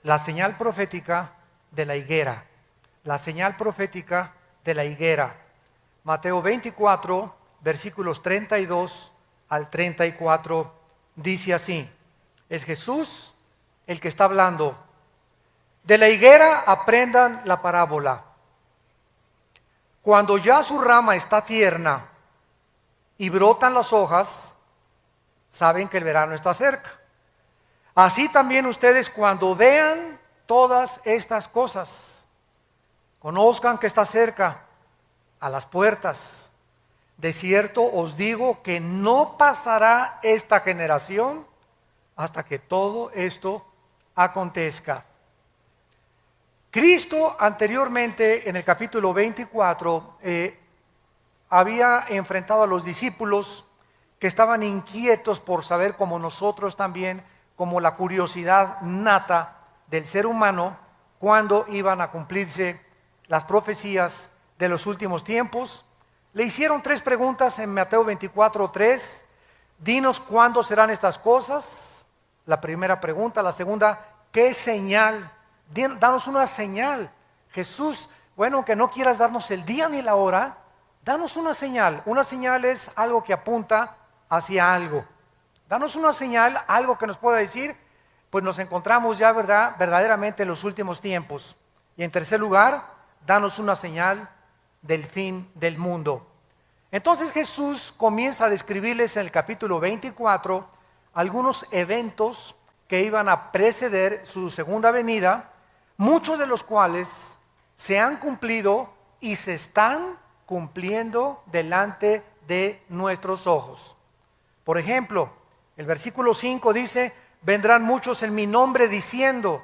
la señal profética de la higuera. La señal profética de la higuera. Mateo 24, versículos 32 al 34, dice así. Es Jesús el que está hablando. De la higuera aprendan la parábola. Cuando ya su rama está tierna y brotan las hojas, saben que el verano está cerca. Así también ustedes, cuando vean todas estas cosas, conozcan que está cerca, a las puertas. De cierto os digo que no pasará esta generación hasta que todo esto acontezca. Cristo anteriormente, en el capítulo 24, había enfrentado a los discípulos que estaban inquietos por saber, como nosotros también, como la curiosidad nata del ser humano, cuándo iban a cumplirse las profecías de los últimos tiempos. Le hicieron 3 preguntas en Mateo 24:3. Dinos cuándo serán estas cosas. La primera pregunta. La segunda, ¿qué señal? Danos una señal. Jesús, bueno, que no quieras darnos el día ni la hora, danos una señal. Una señal es algo que apunta hacia algo. Danos una señal, algo que nos pueda decir, pues nos encontramos ya, ¿verdad?, verdaderamente en los últimos tiempos. Y en tercer lugar, danos una señal del fin del mundo. Entonces Jesús comienza a describirles en el capítulo 24 algunos eventos que iban a preceder su segunda venida, muchos de los cuales se han cumplido y se están cumpliendo delante de nuestros ojos. Por ejemplo, el versículo 5 dice: vendrán muchos en mi nombre diciendo,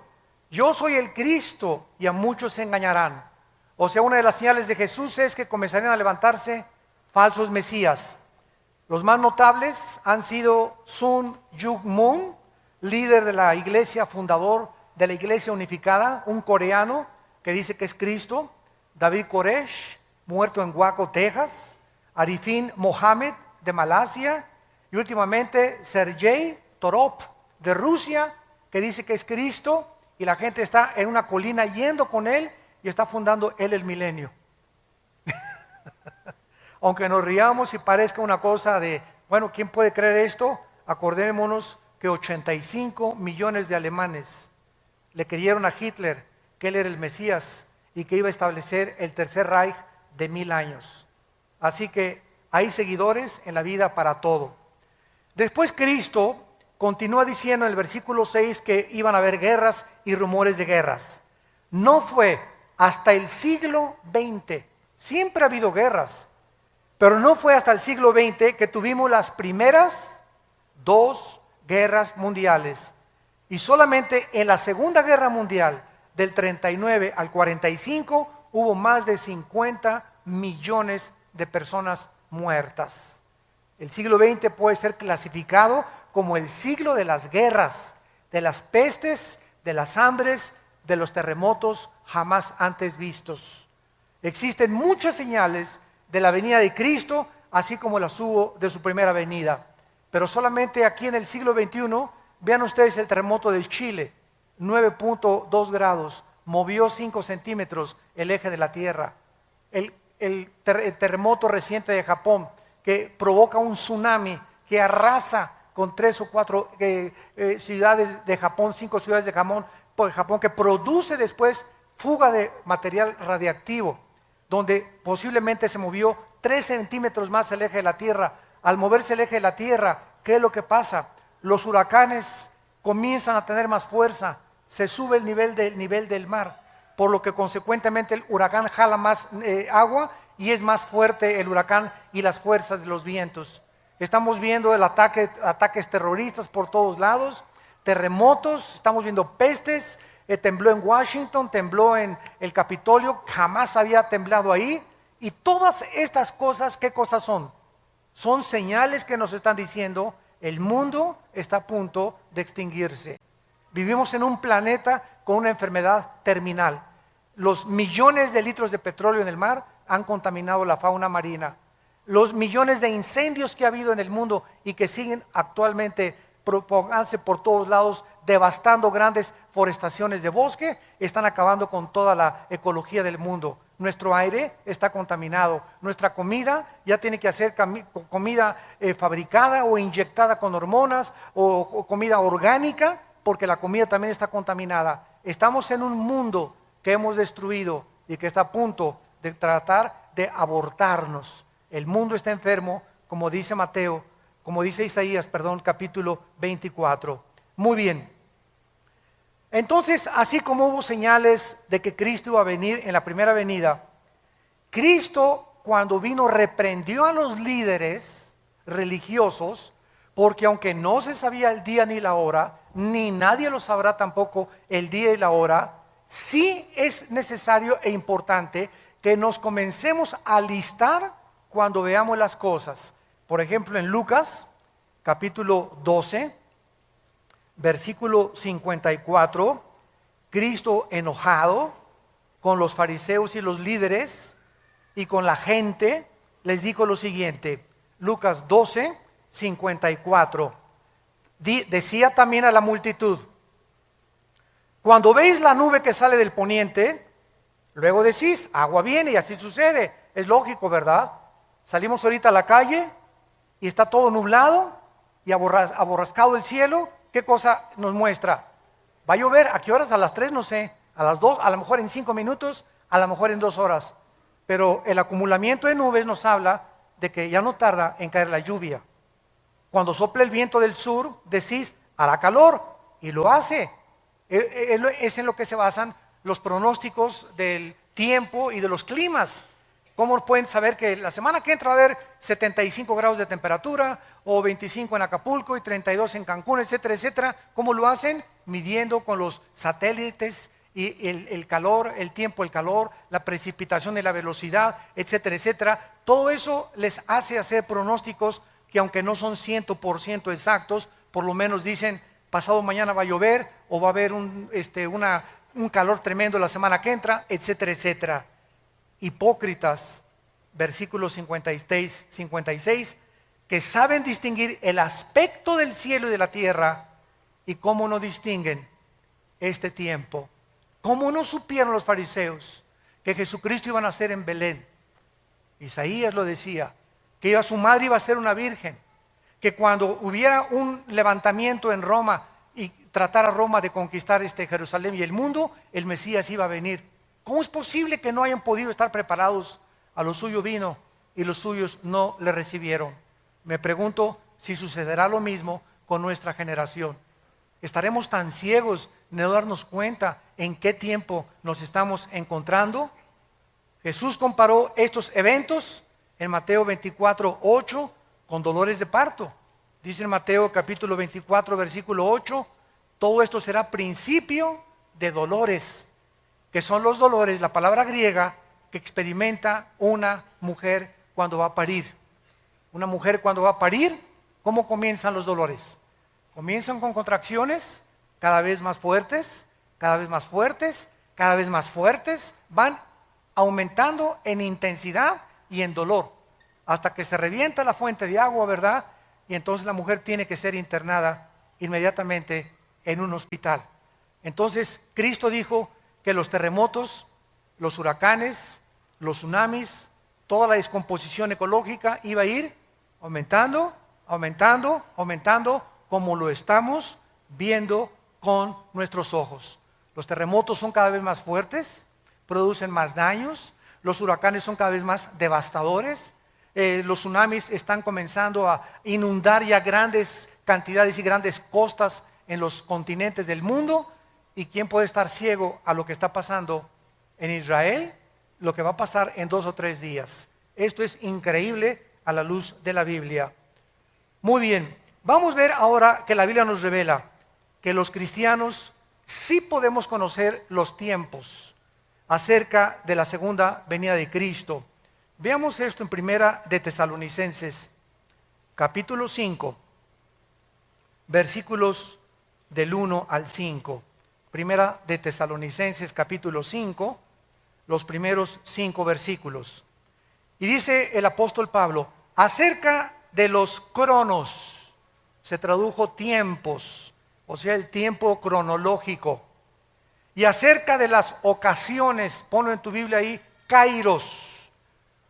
yo soy el Cristo, y a muchos se engañarán. O sea, una de las señales de Jesús es que comenzarían a levantarse falsos mesías. Los más notables han sido Sun Myung Moon, líder de la iglesia, fundador de la iglesia unificada, un coreano que dice que es Cristo. David Koresh, muerto en Waco, Texas. Arifin Mohammed, de Malasia. Y últimamente Sergei Torop, de Rusia, que dice que es Cristo, y la gente está en una colina yendo con él y está fundando él el milenio. Aunque nos riamos y parezca una cosa de, bueno, ¿quién puede creer esto? Acordémonos que 85 millones de alemanes le creyeron a Hitler que él era el Mesías y que iba a establecer el tercer Reich de 1000 años. Así que hay seguidores en la vida para todo. Después Cristo continúa diciendo en el versículo 6 que iban a haber guerras y rumores de guerras. No fue hasta el siglo XX, siempre ha habido guerras, pero no fue hasta el siglo XX que tuvimos las primeras 2 guerras mundiales. Y solamente en la Segunda Guerra Mundial, del 39 al 45, hubo más de 50 millones de personas muertas. El siglo XX puede ser clasificado como el siglo de las guerras, de las pestes, de las hambres, de los terremotos jamás antes vistos. Existen muchas señales de la venida de Cristo, así como las hubo de su primera venida. Pero solamente aquí en el siglo XXI, vean ustedes el terremoto de Chile, 9.2 grados, movió 5 centímetros el eje de la Tierra. El terremoto reciente de Japón, que provoca un tsunami que arrasa con 3 o 4 ciudades de Japón, 5 ciudades de Japón, que produce después fuga de material radiactivo, donde posiblemente se movió 3 centímetros más el eje de la Tierra. Al moverse el eje de la Tierra, ¿qué es lo que pasa? Los huracanes comienzan a tener más fuerza, se sube el nivel del mar, por lo que consecuentemente el huracán jala más agua y es más fuerte el huracán y las fuerzas de los vientos. Estamos viendo ataques terroristas por todos lados, terremotos, estamos viendo pestes, tembló en Washington, tembló en el Capitolio, jamás había temblado ahí. Y todas estas cosas, ¿qué cosas son? Son señales que nos están diciendo el mundo está a punto de extinguirse. Vivimos en un planeta con una enfermedad terminal. Los millones de litros de petróleo en el mar han contaminado la fauna marina. Los millones de incendios que ha habido en el mundo y que siguen actualmente propagándose por todos lados devastando grandes forestaciones de bosque, están acabando con toda la ecología del mundo. Nuestro aire está contaminado, nuestra comida ya tiene que ser comida fabricada o inyectada con hormonas o comida orgánica, porque la comida también está contaminada. Estamos en un mundo que hemos destruido y que está a punto de tratar de abortarnos. El mundo está enfermo, como dice Isaías, capítulo 24. Muy bien. Entonces, así como hubo señales de que Cristo iba a venir en la primera venida, Cristo, cuando vino, reprendió a los líderes religiosos, porque aunque no se sabía el día ni la hora, ni nadie lo sabrá tampoco el día y la hora, sí es necesario e importante que nos comencemos a alistar cuando veamos las cosas. Por ejemplo, en Lucas, capítulo 12, versículo 54, Cristo enojado con los fariseos y los líderes y con la gente, les dijo lo siguiente. Lucas 12, 54. Decía también a la multitud: cuando veis la nube que sale del poniente, luego decís, agua viene, y así sucede. Es lógico, ¿verdad? Salimos ahorita a la calle y está todo nublado y aborrascado el cielo. ¿Qué cosa nos muestra? ¿Va a llover? ¿A qué horas? A las 3, no sé. A las 2, a lo mejor en 5 minutos, a lo mejor en 2 horas. Pero el acumulamiento de nubes nos habla de que ya no tarda en caer la lluvia. Cuando sopla el viento del sur, decís, hará calor, y lo hace. Es en lo que se basan los pronósticos del tiempo y de los climas. ¿Cómo pueden saber que la semana que entra va a haber 75 grados de temperatura, o 25 en Acapulco y 32 en Cancún, etcétera, etcétera? ¿Cómo lo hacen? Midiendo con los satélites y el calor, el tiempo, el calor, la precipitación y la velocidad, etcétera, etcétera. Todo eso les hace hacer pronósticos que, aunque no son 100% exactos, por lo menos dicen, pasado mañana va a llover, o va a haber un calor tremendo la semana que entra, etcétera, etcétera. Hipócritas, versículo 56, que saben distinguir el aspecto del cielo y de la tierra, y cómo no distinguen este tiempo. ¿Cómo no supieron los fariseos que Jesucristo iba a nacer en Belén? Isaías lo decía, que su madre iba a ser una virgen, que cuando hubiera un levantamiento en Roma y tratara Roma de conquistar Jerusalén y el mundo, el Mesías iba a venir. ¿Cómo es posible que no hayan podido estar preparados? A lo suyo vino y los suyos no le recibieron. Me pregunto si sucederá lo mismo con nuestra generación. ¿Estaremos tan ciegos de no darnos cuenta en qué tiempo nos estamos encontrando? Jesús comparó estos eventos en Mateo 24, 8 con dolores de parto. Dice en Mateo capítulo 24, versículo 8, todo esto será principio de dolores, que son los dolores, la palabra griega, que experimenta una mujer cuando va a parir. Una mujer cuando va a parir, ¿cómo comienzan los dolores? Comienzan con contracciones cada vez más fuertes, cada vez más fuertes, cada vez más fuertes, van aumentando en intensidad y en dolor, hasta que se revienta la fuente de agua, ¿verdad? Y entonces la mujer tiene que ser internada inmediatamente en un hospital. Entonces Cristo dijo que los terremotos, los huracanes, los tsunamis, toda la descomposición ecológica iba a ir aumentando, aumentando, aumentando, como lo estamos viendo con nuestros ojos. Los terremotos son cada vez más fuertes, producen más daños, los huracanes son cada vez más devastadores, los tsunamis están comenzando a inundar ya grandes cantidades y grandes costas en los continentes del mundo. ¿Y quién puede estar ciego a lo que está pasando en Israel? Lo que va a pasar en 2 o 3 días. Esto es increíble a la luz de la Biblia. Muy bien, vamos a ver ahora que la Biblia nos revela que los cristianos sí podemos conocer los tiempos acerca de la segunda venida de Cristo. Veamos esto en Primera de Tesalonicenses, capítulo 5, versículos del 1 al 5. Primera de Tesalonicenses, capítulo 5, los primeros 5 versículos. Y dice el apóstol Pablo, acerca de los cronos, se tradujo tiempos, o sea, el tiempo cronológico. Y acerca de las ocasiones, ponlo en tu Biblia ahí, kairos,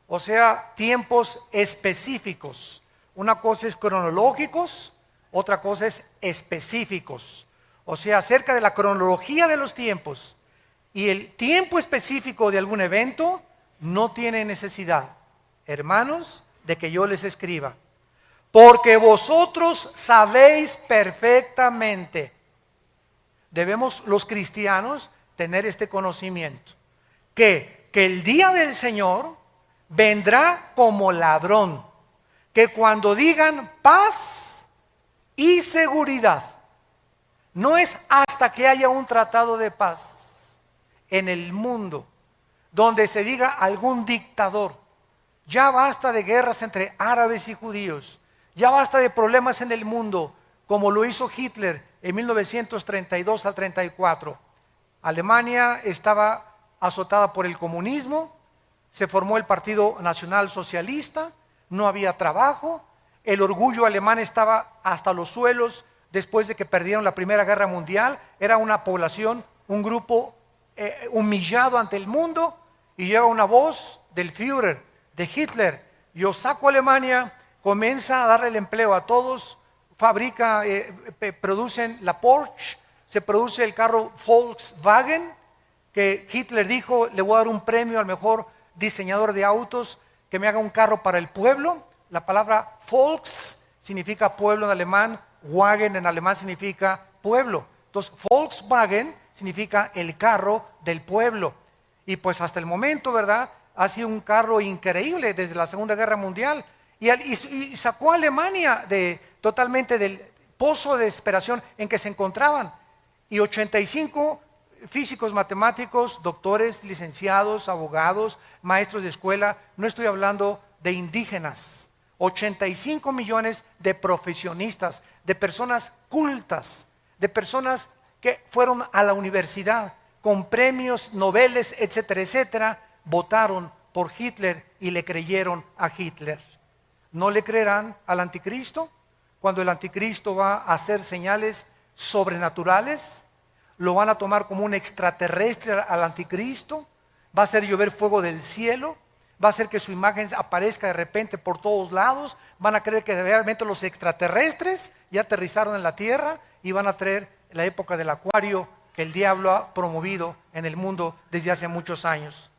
o sea, tiempos específicos. Una cosa es cronológicos, otra cosa es específicos. O sea, acerca de la cronología de los tiempos y el tiempo específico de algún evento, no tiene necesidad, hermanos, de que yo les escriba. Porque vosotros sabéis perfectamente. Debemos los cristianos tener este conocimiento, que el día del Señor vendrá como ladrón, que cuando digan paz y seguridad, no es hasta que haya un tratado de paz en el mundo, donde se diga algún dictador, ya basta de guerras entre árabes y judíos, ya basta de problemas en el mundo, como lo hizo Hitler en 1932 al 34. Alemania estaba azotada por el comunismo, se formó el Partido Nacional Socialista, no había trabajo, el orgullo alemán estaba hasta los suelos después de que perdieron la Primera Guerra Mundial, era una población, un grupo humillado ante el mundo, y llega una voz del Führer, de Hitler: yo saco a Alemania, comienza a darle el empleo a todos, fabrica, producen la Porsche, se produce el carro Volkswagen, que Hitler dijo: le voy a dar un premio al mejor diseñador de autos que me haga un carro para el pueblo. La palabra Volks significa pueblo en alemán, Wagen en alemán significa pueblo. Entonces Volkswagen significa el carro del pueblo. Y pues hasta el momento, ¿verdad?, ha sido un carro increíble desde la Segunda Guerra Mundial. Y sacó a Alemania totalmente del pozo de desesperación en que se encontraban. Y 85 físicos, matemáticos, doctores, licenciados, abogados, maestros de escuela, no estoy hablando de indígenas, 85 millones de profesionistas, de personas cultas, de personas que fueron a la universidad con premios, nobeles, etcétera, etcétera, votaron por Hitler y le creyeron a Hitler. ¿No le creerán al anticristo? Cuando el anticristo va a hacer señales sobrenaturales, lo van a tomar como un extraterrestre al anticristo, va a hacer llover fuego del cielo, va a hacer que su imagen aparezca de repente por todos lados, van a creer que realmente los extraterrestres ya aterrizaron en la tierra y van a traer la época del acuario que el diablo ha promovido en el mundo desde hace muchos años.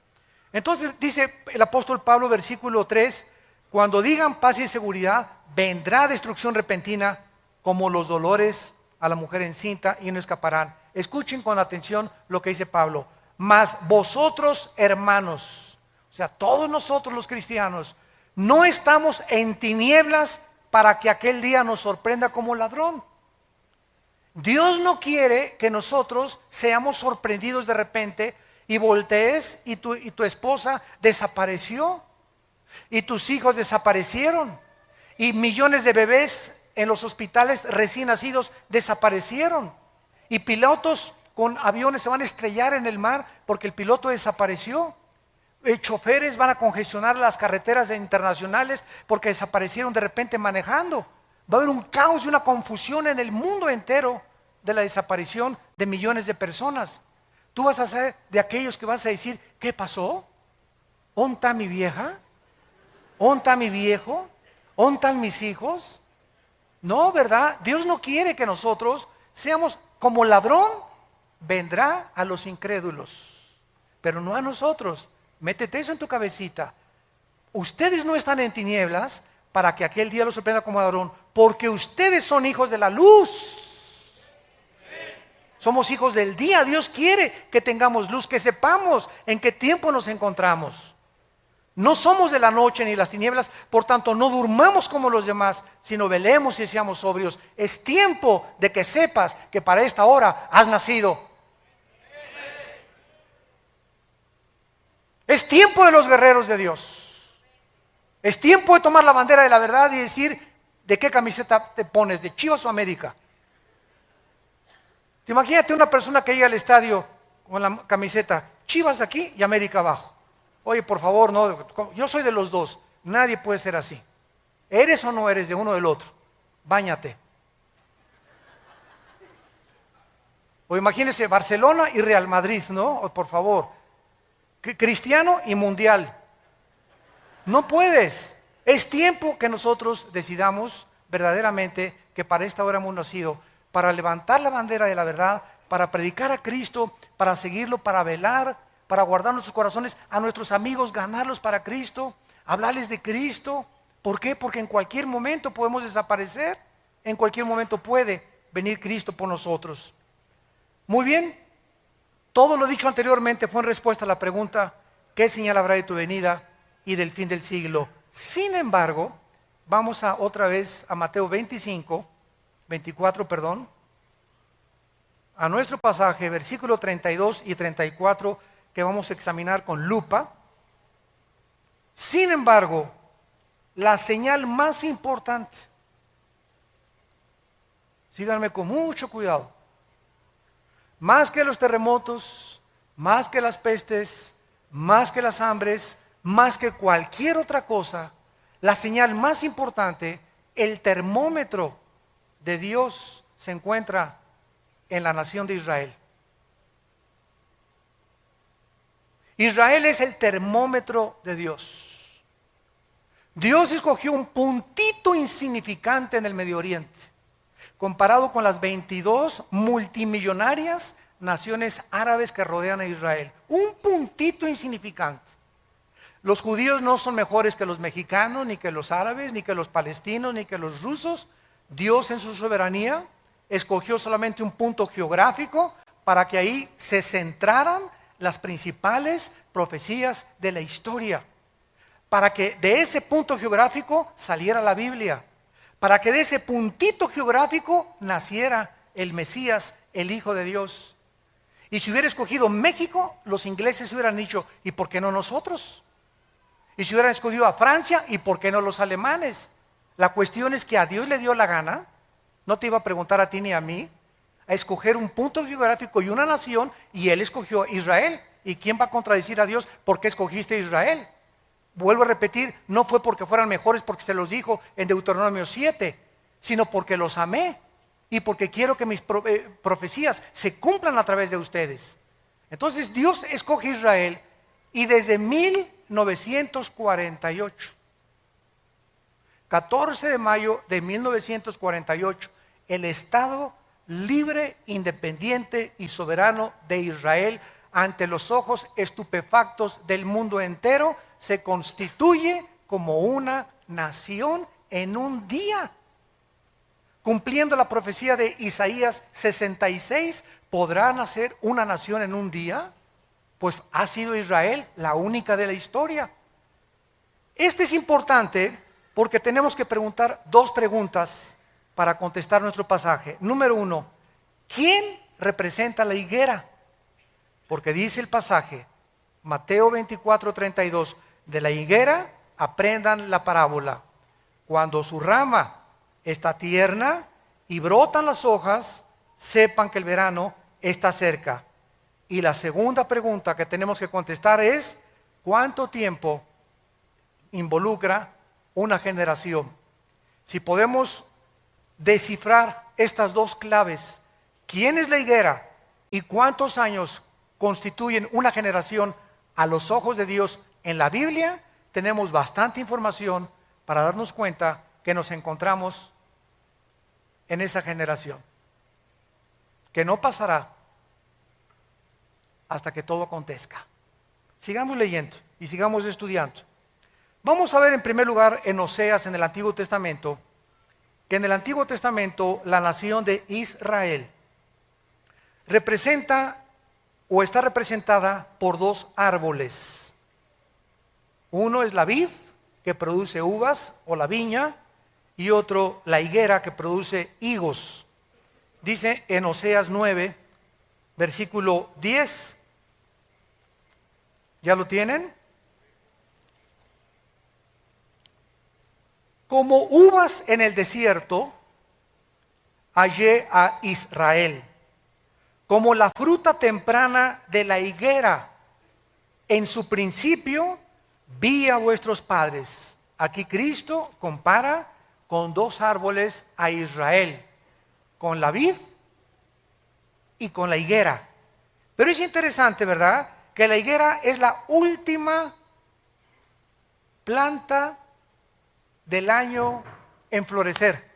Entonces dice el apóstol Pablo, versículo 3, cuando digan paz y seguridad, vendrá destrucción repentina como los dolores a la mujer encinta y no escaparán. Escuchen con atención lo que dice Pablo. Mas vosotros, hermanos, o sea, todos nosotros los cristianos, no estamos en tinieblas para que aquel día nos sorprenda como ladrón. Dios no quiere que nosotros seamos sorprendidos de repente y voltees y tu esposa desapareció y tus hijos desaparecieron y millones de bebés en los hospitales recién nacidos desaparecieron y pilotos con aviones se van a estrellar en el mar porque el piloto desapareció. Choferes van a congestionar las carreteras internacionales porque desaparecieron de repente manejando. Va a haber un caos y una confusión en el mundo entero de la desaparición de millones de personas. Tú vas a ser de aquellos que vas a decir: ¿qué pasó? ¿Dónde está mi vieja? ¿Dónde está mi viejo? ¿Dónde están mis hijos? No, ¿verdad? Dios no quiere que nosotros seamos como ladrón. Vendrá a los incrédulos, pero no a nosotros. Métete eso en tu cabecita. Ustedes no están en tinieblas para que aquel día los sorprenda como ladrón, porque ustedes son hijos de la luz. Somos hijos del día. Dios quiere que tengamos luz, que sepamos en qué tiempo nos encontramos. No somos de la noche ni las tinieblas, por tanto no durmamos como los demás, sino velemos y seamos sobrios. Es tiempo de que sepas que para esta hora has nacido. Es tiempo de los guerreros de Dios. Es tiempo de tomar la bandera de la verdad y decir: ¿de qué camiseta te pones? ¿De Chivas o América? Imagínate una persona que llega al estadio con la camiseta Chivas aquí y América abajo. Oye, por favor, no, yo soy de los dos. Nadie puede ser así. ¿Eres o no eres de uno o del otro? Báñate. O imagínense Barcelona y Real Madrid, ¿no? Por favor. Cristiano y mundial. No puedes. Es tiempo que nosotros decidamos verdaderamente que para esta hora hemos nacido, para levantar la bandera de la verdad, para predicar a Cristo, para seguirlo, para velar, para guardar nuestros corazones, a nuestros amigos, ganarlos para Cristo, hablarles de Cristo. ¿Por qué? Porque en cualquier momento podemos desaparecer, en cualquier momento puede venir Cristo por nosotros. Muy bien, todo lo dicho anteriormente fue en respuesta a la pregunta, ¿qué señal habrá de tu venida y del fin del siglo? Sin embargo, vamos otra vez a Mateo 24, a nuestro pasaje, versículo 32 y 34, que vamos a examinar con lupa. Sin embargo, la señal más importante, síganme con mucho cuidado, más que los terremotos, más que las pestes, más que las hambres, más que cualquier otra cosa, la señal más importante, el termómetro de Dios se encuentra en la nación de Israel. Israel es el termómetro de Dios. Dios escogió un puntito insignificante en el Medio Oriente, comparado con las 22 multimillonarias naciones árabes que rodean a Israel. Un puntito insignificante. Los judíos no son mejores que los mexicanos, ni que los árabes, ni que los palestinos, ni que los rusos. Dios en su soberanía escogió solamente un punto geográfico para que ahí se centraran las principales profecías de la historia. Para que de ese punto geográfico saliera la Biblia. Para que de ese puntito geográfico naciera el Mesías, el Hijo de Dios. Y si hubiera escogido México, los ingleses hubieran dicho, ¿y por qué no nosotros? Y si hubieran escogido a Francia, ¿y por qué no los alemanes? La cuestión es que a Dios le dio la gana, no te iba a preguntar a ti ni a mí, a escoger un punto geográfico y una nación, y Él escogió Israel. ¿Y quién va a contradecir a Dios? ¿Por qué escogiste Israel? Vuelvo a repetir, no fue porque fueran mejores, porque se los dijo en Deuteronomio 7, sino porque los amé y porque quiero que mis profecías se cumplan a través de ustedes. Entonces Dios escoge Israel y desde 1948, 14 de mayo de 1948, el Estado libre, independiente y soberano de Israel, ante los ojos estupefactos del mundo entero, se constituye como una nación en un día. Cumpliendo la profecía de Isaías 66, ¿podrá nacer una nación en un día? Pues ha sido Israel la única de la historia. Este es importante porque tenemos que preguntar dos preguntas para contestar nuestro pasaje. Número uno, ¿quién representa la higuera? Porque dice el pasaje, Mateo 24:32, de la higuera aprendan la parábola. Cuando su rama está tierna y brotan las hojas, sepan que el verano está cerca. Y la segunda pregunta que tenemos que contestar es, ¿cuánto tiempo involucra una generación? Si podemos descifrar estas dos claves, ¿quién es la higuera y cuántos años constituyen una generación a los ojos de Dios en la Biblia? Tenemos bastante información para darnos cuenta que nos encontramos en esa generación, que no pasará hasta que todo acontezca. Sigamos leyendo y sigamos estudiando. Vamos a ver en primer lugar en Oseas, en el Antiguo Testamento, que en el Antiguo Testamento la nación de Israel representa o está representada por dos árboles. Uno es la vid, que produce uvas, o la viña, y otro la higuera, que produce higos. Dice en Oseas 9, versículo 10, ¿ya lo tienen? Como uvas en el desierto, hallé a Israel. Como la fruta temprana de la higuera, en su principio vi a vuestros padres. Aquí Cristo compara con dos árboles a Israel, con la vid y con la higuera. Pero es interesante, ¿verdad?, que la higuera es la última planta del año en florecer.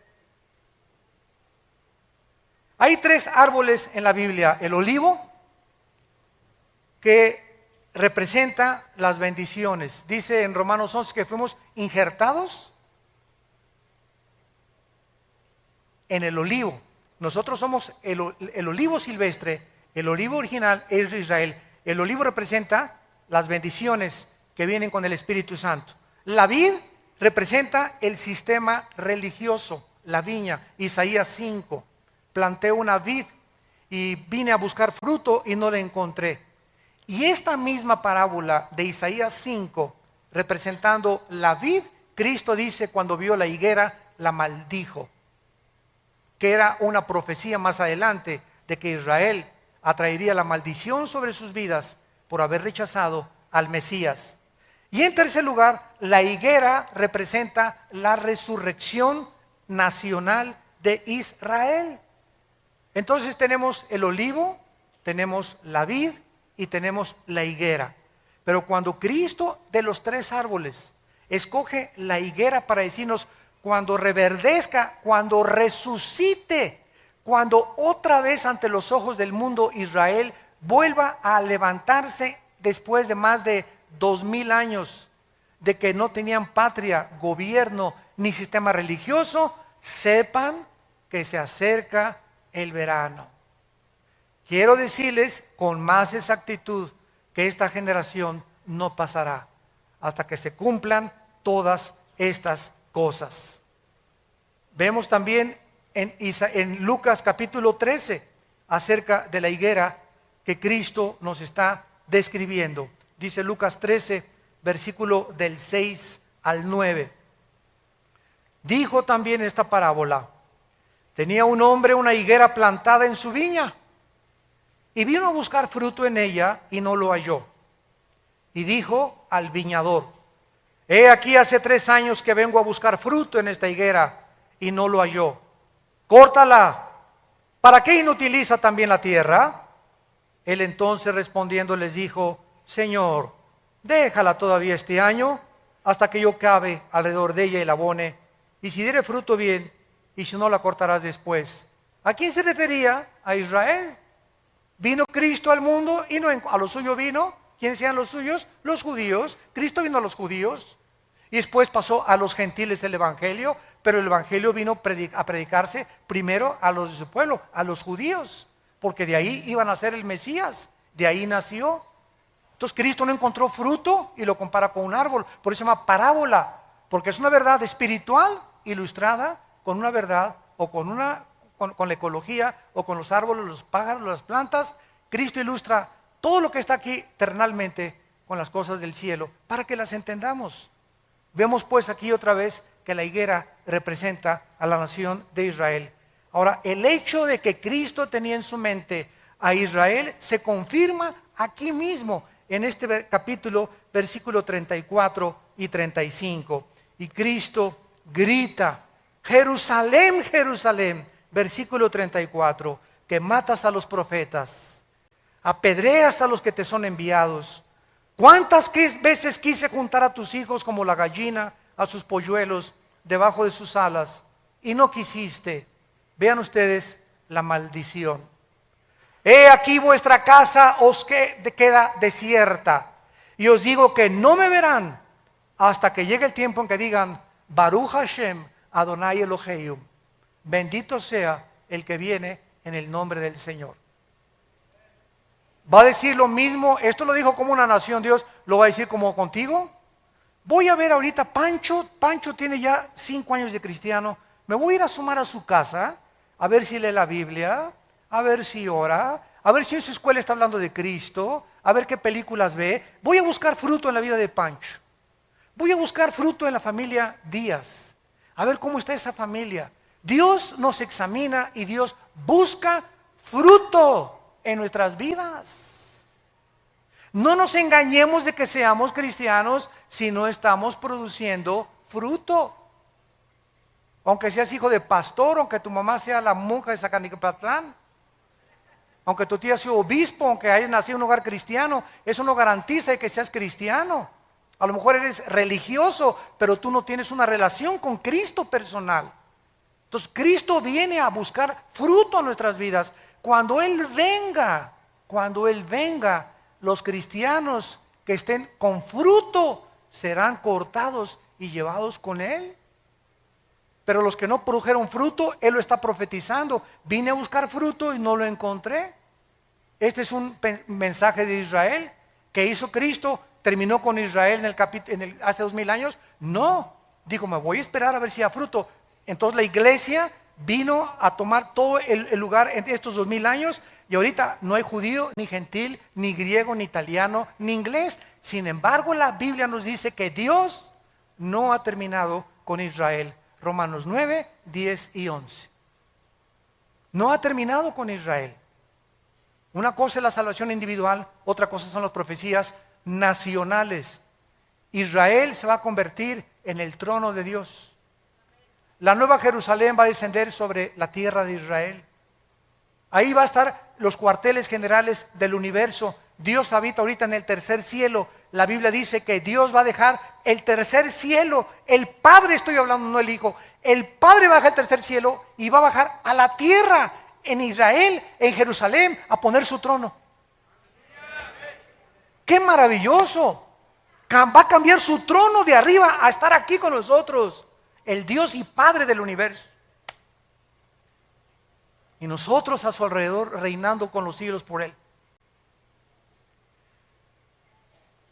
Hay 3 árboles en la Biblia: el olivo, que representa las bendiciones. Dice en Romanos 11 que fuimos injertados en el olivo. Nosotros somos el olivo silvestre, el olivo original es de Israel. El olivo representa las bendiciones que vienen con el Espíritu Santo. La vid representa el sistema religioso, la viña. Isaías 5, planté una vid y vine a buscar fruto y no la encontré. Y esta misma parábola de Isaías 5, representando la vid, Cristo dice cuando vio la higuera, la maldijo, que era una profecía más adelante de que Israel atraería la maldición sobre sus vidas por haber rechazado al Mesías. Y en tercer lugar, la higuera representa la resurrección nacional de Israel. Entonces tenemos el olivo, tenemos la vid y tenemos la higuera. Pero cuando Cristo, de los 3 árboles, escoge la higuera para decirnos: cuando reverdezca, cuando resucite, cuando otra vez ante los ojos del mundo Israel vuelva a levantarse después de más de 2000 años de que no tenían patria, gobierno ni sistema religioso, sepan que se acerca el verano. Quiero decirles con más exactitud que esta generación no pasará hasta que se cumplan todas estas cosas. Vemos también en Lucas capítulo 13 acerca de la higuera que Cristo nos está describiendo. Dice Lucas 13, versículo del 6 al 9. Dijo también esta parábola: tenía un hombre una higuera plantada en su viña, y vino a buscar fruto en ella y no lo halló. Y dijo al viñador: he aquí hace 3 años que vengo a buscar fruto en esta higuera y no lo halló. Córtala. ¿Para qué inutiliza también la tierra? Él entonces respondiendo les dijo: Señor, déjala todavía este año hasta que yo cabe alrededor de ella y la abone, y si diere fruto bien, y si no la cortarás después. ¿A quién se refería? A Israel. Vino Cristo al mundo y no a lo suyo vino. ¿Quiénes eran los suyos? Los judíos. Cristo vino a los judíos y después pasó a los gentiles el evangelio, pero el evangelio vino a predicarse primero a los de su pueblo, a los judíos, porque de ahí iban a ser el Mesías, de ahí nació. Entonces Cristo no encontró fruto y lo compara con un árbol, por eso se llama parábola, porque es una verdad espiritual ilustrada con una verdad o con la ecología o con los árboles, los pájaros, las plantas. Cristo ilustra todo lo que está aquí terrenalmente con las cosas del cielo para que las entendamos. Vemos pues aquí otra vez que la higuera representa a la nación de Israel. Ahora, el hecho de que Cristo tenía en su mente a Israel se confirma aquí mismo en este capítulo, versículo 34 y 35. Y Cristo grita: Jerusalén, Jerusalén, versículo 34, que matas a los profetas, apedreas a los que te son enviados. ¿Cuántas veces quise juntar a tus hijos como la gallina a sus polluelos debajo de sus alas, y no quisiste? Vean ustedes la maldición. He aquí vuestra casa os queda desierta, y os digo que no me verán hasta que llegue el tiempo en que digan: Baruch Hashem Adonai Elohim, bendito sea el que viene en el nombre del Señor. ¿Va a decir lo mismo? Esto lo dijo como una nación, Dios lo va a decir como contigo. Voy a ver ahorita, Pancho tiene ya 5 años de cristiano, me voy a ir a asomar a su casa, a ver si lee la Biblia, a ver si ora, a ver si en su escuela está hablando de Cristo, a ver qué películas ve. Voy a buscar fruto en la vida de Pancho. Voy a buscar fruto en la familia Díaz, a ver cómo está esa familia. Dios nos examina y Dios busca fruto en nuestras vidas. No nos engañemos de que seamos cristianos si no estamos produciendo fruto. Aunque seas hijo de pastor, aunque tu mamá sea la monja de Zacanicapatlán, Aunque tu tía sea obispo, aunque hayas nacido en un hogar cristiano, eso no garantiza que seas cristiano. A lo mejor eres religioso, pero tú no tienes una relación con Cristo personal. Entonces Cristo viene a buscar fruto en nuestras vidas. Cuando Él venga, los cristianos que estén con fruto serán cortados y llevados con Él. Pero los que no produjeron fruto, Él lo está profetizando. Vine a buscar fruto y no lo encontré. Este es un mensaje de Israel que hizo Cristo. ¿Terminó con Israel hace 2000 años? No, dijo, me voy a esperar a ver si da fruto. Entonces la iglesia vino a tomar todo el lugar en estos 2000 años y ahorita no hay judío, ni gentil, ni griego, ni italiano, ni inglés. Sin embargo, la Biblia nos dice que Dios no ha terminado con Israel. Romanos 9, 10 y 11. No ha terminado con Israel. Una cosa es la salvación individual, otra cosa son las profecías nacionales. Israel se va a convertir en el trono de Dios. La nueva Jerusalén va a descender sobre la tierra de Israel. Ahí va a estar los cuarteles generales del universo. Dios habita ahorita en el tercer cielo. La Biblia dice que Dios va a dejar el tercer cielo. El Padre, estoy hablando, no el Hijo. El Padre va a dejar el tercer cielo y va a bajar a la tierra en Israel, en Jerusalén, a poner su trono. ¡Qué maravilloso! Va a cambiar su trono de arriba a estar aquí con nosotros. El Dios y Padre del universo. Y nosotros a su alrededor reinando con los siglos por Él.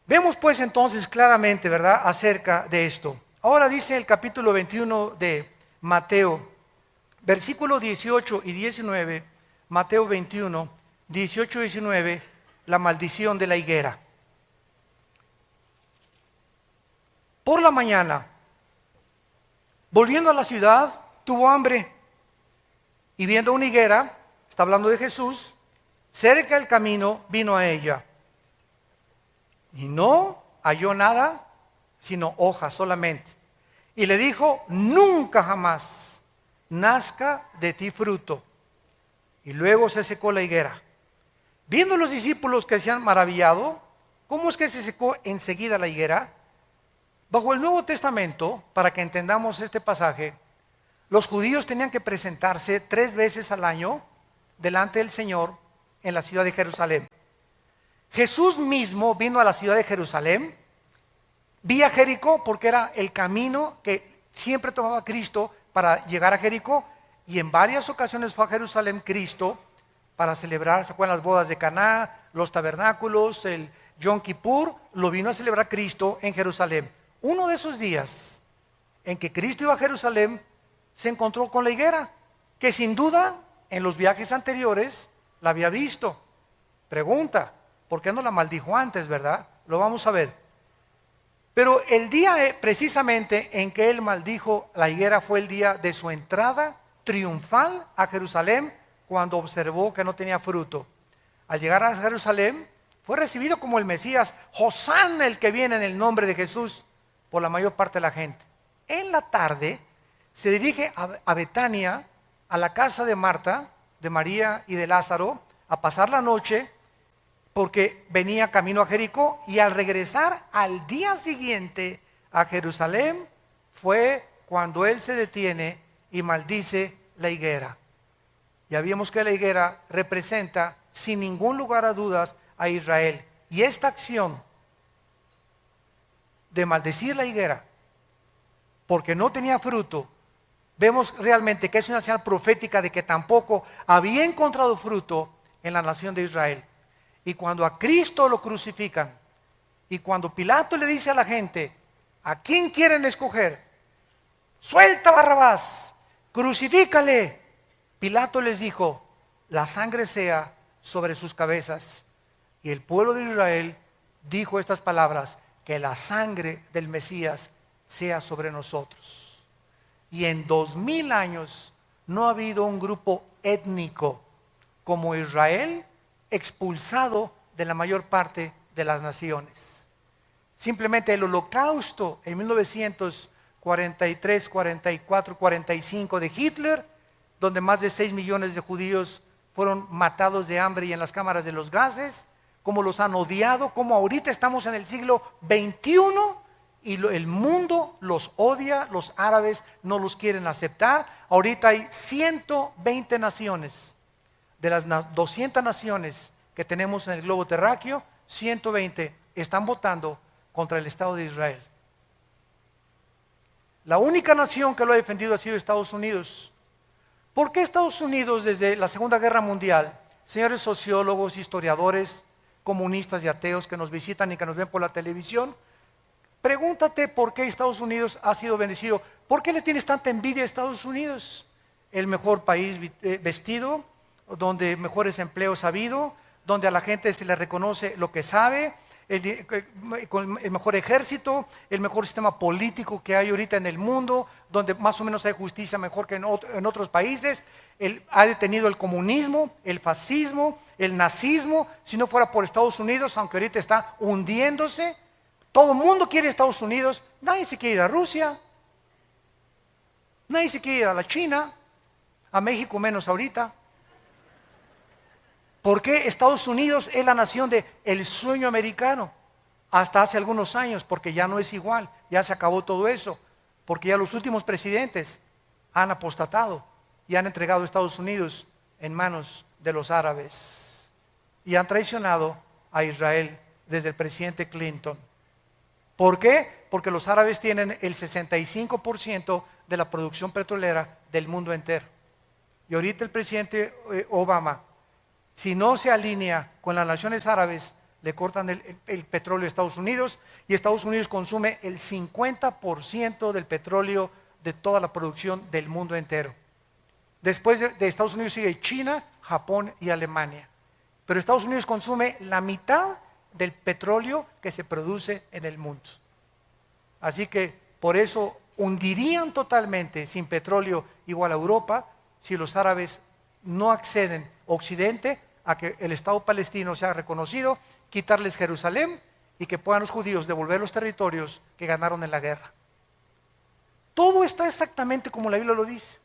Vemos pues entonces claramente, ¿verdad?, acerca de esto. Ahora dice el capítulo 21 de Mateo, versículos 18 y 19, Mateo 21, 18 y 19, la maldición de la higuera. Por la mañana, volviendo a la ciudad, tuvo hambre y viendo una higuera, está hablando de Jesús, cerca del camino vino a ella. Y no halló nada, sino hojas solamente. Y le dijo, nunca jamás nazca de ti fruto. Y luego se secó la higuera. Viendo los discípulos que se han maravillado, ¿cómo es que se secó enseguida la higuera? Bajo el Nuevo Testamento, para que entendamos este pasaje, los judíos tenían que presentarse 3 veces al año delante del Señor en la ciudad de Jerusalén. Jesús mismo vino a la ciudad de Jerusalén, vía Jericó, porque era el camino que siempre tomaba Cristo para llegar a Jericó, y en varias ocasiones fue a Jerusalén Cristo para celebrar, ¿se acuerdan las bodas de Caná, los tabernáculos, el Yom Kippur? Lo vino a celebrar Cristo en Jerusalén. Uno de esos días en que Cristo iba a Jerusalén, se encontró con la higuera, que sin duda en los viajes anteriores la había visto. Pregunta, ¿por qué no la maldijo antes, verdad? Lo vamos a ver. Pero el día precisamente en que él maldijo la higuera fue el día de su entrada triunfal a Jerusalén, cuando observó que no tenía fruto. Al llegar a Jerusalén, fue recibido como el Mesías, Hosana, el que viene en el nombre de Jesús, por la mayor parte de la gente. En la tarde se dirige a Betania, a la casa de Marta, de María y de Lázaro, a pasar la noche, porque venía camino a Jericó, y al regresar al día siguiente a Jerusalén, fue cuando él se detiene y maldice la higuera. Ya vimos que la higuera representa, sin ningún lugar a dudas, a Israel. Y esta acción de maldecir la higuera, porque no tenía fruto, vemos realmente que es una señal profética de que tampoco había encontrado fruto en la nación de Israel. Y cuando a Cristo lo crucifican, y cuando Pilato le dice a la gente, ¿a quién quieren escoger? Suelta a Barrabás, crucifícale. Pilato les dijo, la sangre sea sobre sus cabezas. Y el pueblo de Israel dijo estas palabras, que la sangre del Mesías sea sobre nosotros. Y en 2000 años no ha habido un grupo étnico como Israel expulsado de la mayor parte de las naciones. Simplemente el holocausto en 1943, 44, 45 de Hitler, donde más de 6 millones de judíos fueron matados de hambre y en las cámaras de los gases, cómo los han odiado, cómo ahorita estamos en el siglo XXI y el mundo los odia, los árabes no los quieren aceptar. Ahorita hay 120 naciones, de las 200 naciones que tenemos en el globo terráqueo, 120 están votando contra el Estado de Israel. La única nación que lo ha defendido ha sido Estados Unidos. ¿Por qué Estados Unidos desde la Segunda Guerra Mundial, señores sociólogos, historiadores, comunistas y ateos que nos visitan y que nos ven por la televisión? Pregúntate por qué Estados Unidos ha sido bendecido. ¿Por qué le tienes tanta envidia a Estados Unidos? El mejor país vestido, donde mejores empleos ha habido, donde a la gente se le reconoce lo que sabe, con el mejor ejército, el mejor sistema político que hay ahorita en el mundo, donde más o menos hay justicia mejor que en otros países. Ha detenido el comunismo, el fascismo, el nazismo. Si no fuera por Estados Unidos, aunque ahorita está hundiéndose, todo el mundo quiere Estados Unidos. Nadie se quiere ir a Rusia, nadie se quiere ir a la China, a México menos ahorita. ¿Por qué Estados Unidos es la nación del sueño americano? Hasta hace algunos años, porque ya no es igual, ya se acabó todo eso, porque ya los últimos presidentes han apostatado y han entregado a Estados Unidos en manos de los árabes y han traicionado a Israel desde el presidente Clinton. ¿Por qué? Porque los árabes tienen el 65% de la producción petrolera del mundo entero. Y ahorita el presidente Obama, si no se alinea con las naciones árabes, le cortan el petróleo a Estados Unidos y Estados Unidos consume el 50% del petróleo de toda la producción del mundo entero. Después de Estados Unidos sigue China, Japón y Alemania. Pero Estados Unidos consume la mitad del petróleo que se produce en el mundo. Así que por eso hundirían totalmente sin petróleo igual a Europa si los árabes no acceden Occidente a que el Estado palestino sea reconocido, quitarles Jerusalén y que puedan los judíos devolver los territorios que ganaron en la guerra. Todo está exactamente como la Biblia lo dice.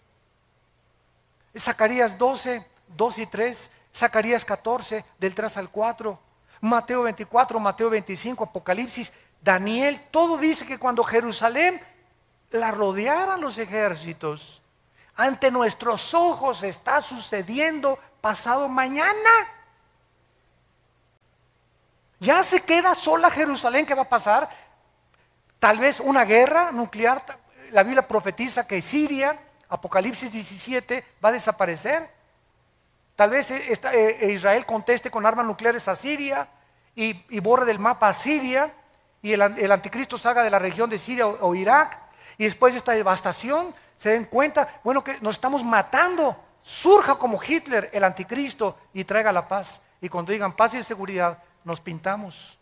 Zacarías 12, 2 y 3, Zacarías 14, del 3 al 4, Mateo 24, Mateo 25, Apocalipsis, Daniel, todo dice que cuando Jerusalén la rodearan los ejércitos, ante nuestros ojos está sucediendo pasado mañana. Ya se queda sola Jerusalén. ¿Qué va a pasar? Tal vez una guerra nuclear. La Biblia profetiza que Siria, Apocalipsis 17, va a desaparecer. Tal vez Israel conteste con armas nucleares a Siria y borre del mapa a Siria y el anticristo salga de la región de Siria o Irak, y después de esta devastación se den cuenta, bueno, que nos estamos matando. Surja como Hitler el anticristo y traiga la paz. Y cuando digan paz y seguridad, nos pintamos.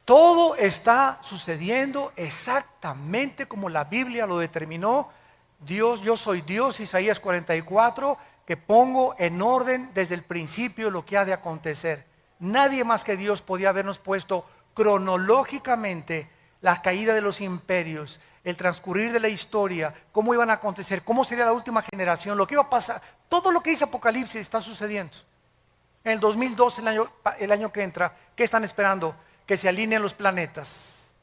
Todo está sucediendo exactamente como la Biblia lo determinó. Dios, yo soy Dios, Isaías 44, que pongo en orden desde el principio lo que ha de acontecer. Nadie más que Dios podía habernos puesto cronológicamente la caída de los imperios, el transcurrir de la historia, cómo iban a acontecer, cómo sería la última generación, lo que iba a pasar. Todo lo que dice Apocalipsis está sucediendo. En el 2012, el año que entra, ¿qué están esperando? Que se alineen los planetas.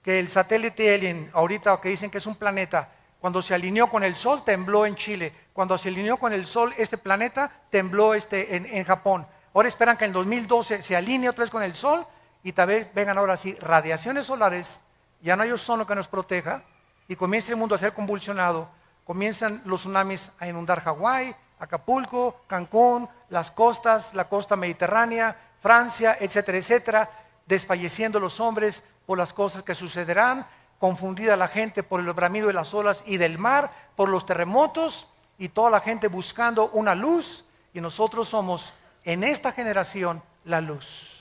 Que el satélite Alien, ahorita que dicen que es un planeta, cuando se alineó con el Sol, tembló en Chile. Cuando se alineó con el Sol, este planeta, tembló en Japón. Ahora esperan que en el 2012 se alinee otra vez con el Sol y tal vez vengan ahora sí radiaciones solares, ya no hay ozono que nos proteja y comienza el mundo a ser convulsionado, comienzan los tsunamis a inundar Hawái, Acapulco, Cancún, las costas, la costa mediterránea, Francia, etcétera, etcétera, desfalleciendo los hombres por las cosas que sucederán, confundida la gente por el bramido de las olas y del mar, por los terremotos y toda la gente buscando una luz, y nosotros somos en esta generación la luz.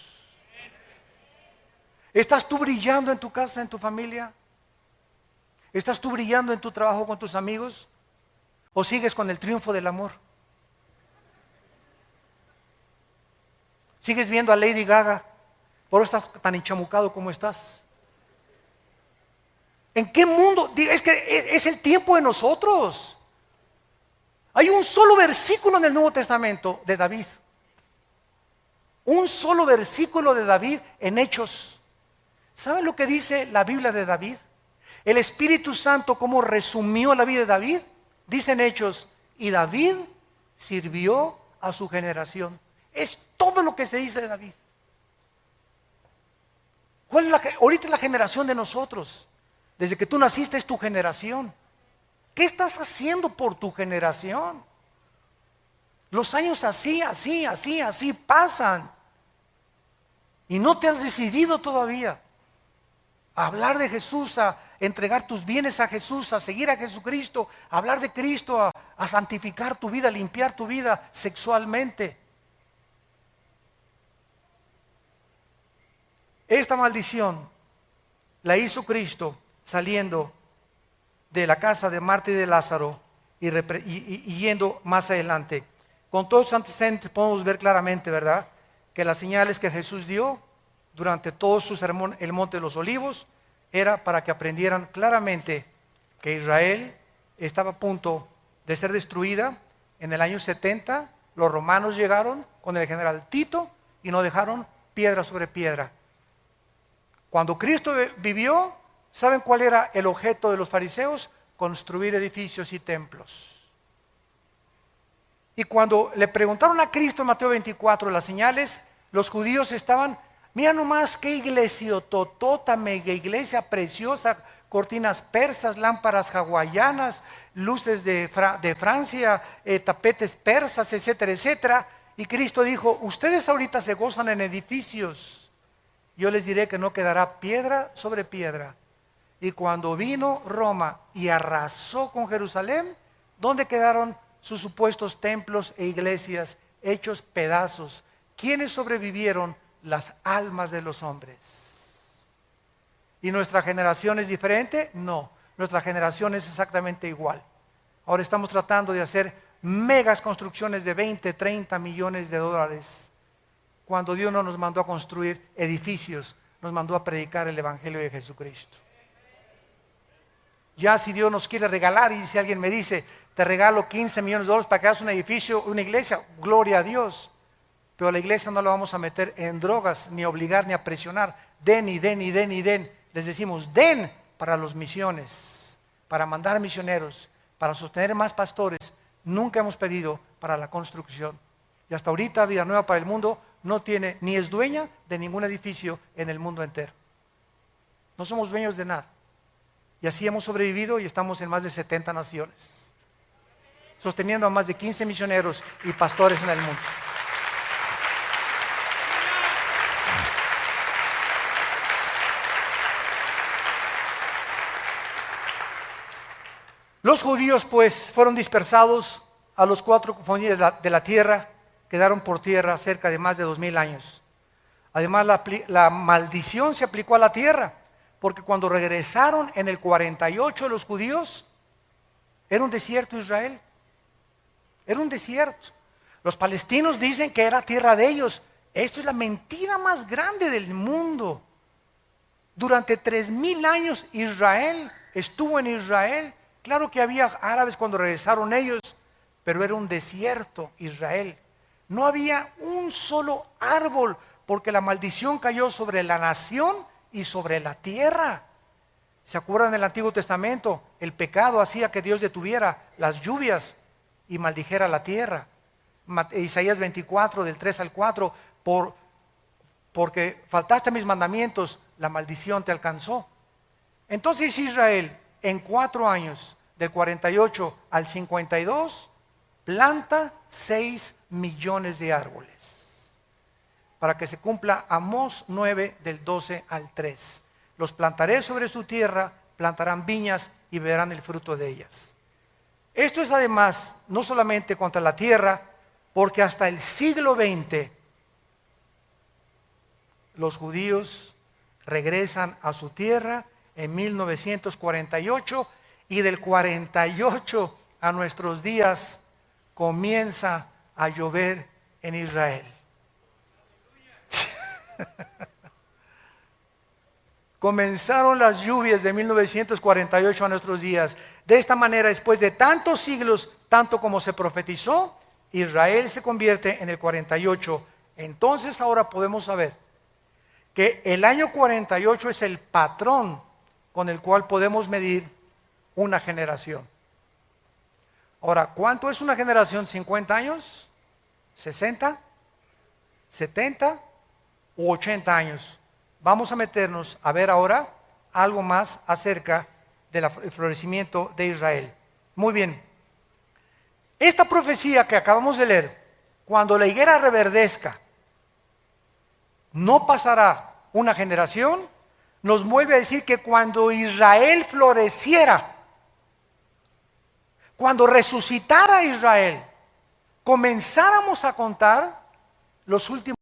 ¿Estás tú brillando en tu casa, en tu familia? ¿Estás tú brillando en tu trabajo con tus amigos? ¿O sigues con el triunfo del amor? ¿Sigues viendo a Lady Gaga? ¿Por eso estás tan enchamucado como estás? ¿En qué mundo? Es que es el tiempo de nosotros. Hay un solo versículo en el Nuevo Testamento de David. Un solo versículo de David en Hechos. ¿Saben lo que dice la Biblia de David? El Espíritu Santo, ¿cómo resumió la vida de David? Dice en Hechos, y David sirvió a su generación. Es todo lo que se dice de David. Ahorita es la generación de nosotros. Desde que tú naciste es tu generación. ¿Qué estás haciendo por tu generación? Los años así pasan. Y no te has decidido todavía a hablar de Jesús, a entregar tus bienes a Jesús, a seguir a Jesucristo, a hablar de Cristo, a santificar tu vida, a limpiar tu vida sexualmente. Esta maldición la hizo Cristo saliendo de la casa de Marta y de Lázaro y yendo más adelante. Con todos los antecedentes podemos ver claramente, ¿verdad?, que las señales que Jesús dio durante todo su sermón, el Monte de los Olivos, era para que aprendieran claramente que Israel estaba a punto de ser destruida. En el año 70 los romanos llegaron con el general Tito y no dejaron piedra sobre piedra. Cuando Cristo vivió, ¿saben cuál era el objeto de los fariseos? Construir edificios y templos. Y cuando le preguntaron a Cristo en Mateo 24 las señales, los judíos estaban, mira nomás qué iglesia totota, mega iglesia preciosa, cortinas persas, lámparas hawaianas, luces de Francia, tapetes persas, etcétera, etcétera. Y Cristo dijo, ustedes ahorita se gozan en edificios, yo les diré que no quedará piedra sobre piedra. Y cuando vino Roma y arrasó con Jerusalén, ¿dónde quedaron sus supuestos templos e iglesias hechos pedazos? ¿Quiénes sobrevivieron? Las almas de los hombres. ¿Y nuestra generación es diferente? No, nuestra generación es exactamente igual. Ahora estamos tratando de hacer megas construcciones de 20, 30 millones de dólares, cuando Dios no nos mandó a construir edificios, nos mandó a predicar el Evangelio de Jesucristo. Ya si Dios nos quiere regalar, y si alguien me dice, te regalo 15 millones de dólares para que hagas un edificio, una iglesia, gloria a Dios. Pero a la iglesia no la vamos a meter en drogas, ni a obligar, ni a presionar. Den y den y den y den. Les decimos, den para las misiones, para mandar misioneros, para sostener más pastores. Nunca hemos pedido para la construcción. Y hasta ahorita Vida Nueva para el Mundo no tiene, ni es dueña de ningún edificio en el mundo entero. No somos dueños de nada. Y así hemos sobrevivido y estamos en más de 70 naciones, sosteniendo a más de 15 misioneros y pastores en el mundo. Los judíos pues fueron dispersados a los 4 confines de la tierra, quedaron por tierra cerca de más de 2000 años. Además la maldición se aplicó a la tierra, porque cuando regresaron en el 48 los judíos, era un desierto Israel, era un desierto. Los palestinos dicen que era tierra de ellos. Esto es la mentira más grande del mundo. Durante 3000 años Israel estuvo en Israel. Claro que había árabes cuando regresaron ellos, pero era un desierto Israel. No había un solo árbol, porque la maldición cayó sobre la nación y sobre la tierra. ¿Se acuerdan del Antiguo Testamento? El pecado hacía que Dios detuviera las lluvias y maldijera la tierra. Isaías 24, del 3 al 4, porque faltaste a mis mandamientos, la maldición te alcanzó. Entonces Israel, en 4 años, del 48 al 52, planta 6 millones de árboles, para que se cumpla Amós 9, del 12 al 3. Los plantaré sobre su tierra, plantarán viñas y verán el fruto de ellas. Esto es además no solamente contra la tierra, porque hasta el siglo XX los judíos regresan a su tierra en 1948, y del 48 a nuestros días comienza a llover en Israel. comenzaron las lluvias de 1948 a nuestros días. De esta manera, después de tantos siglos, tanto como se profetizó, Israel se convierte en el 48. Entonces ahora podemos saber que el año 48 es el patrón con el cual podemos medir una generación. Ahora, ¿cuánto es una generación? ¿50 años? ¿60? ¿70? ¿U 80 años? Vamos a meternos a ver ahora algo más acerca del florecimiento de Israel. Muy bien. Esta profecía que acabamos de leer, cuando la higuera reverdezca, no pasará una generación, nos vuelve a decir que cuando Israel floreciera, cuando resucitara Israel, comenzáramos a contar los últimos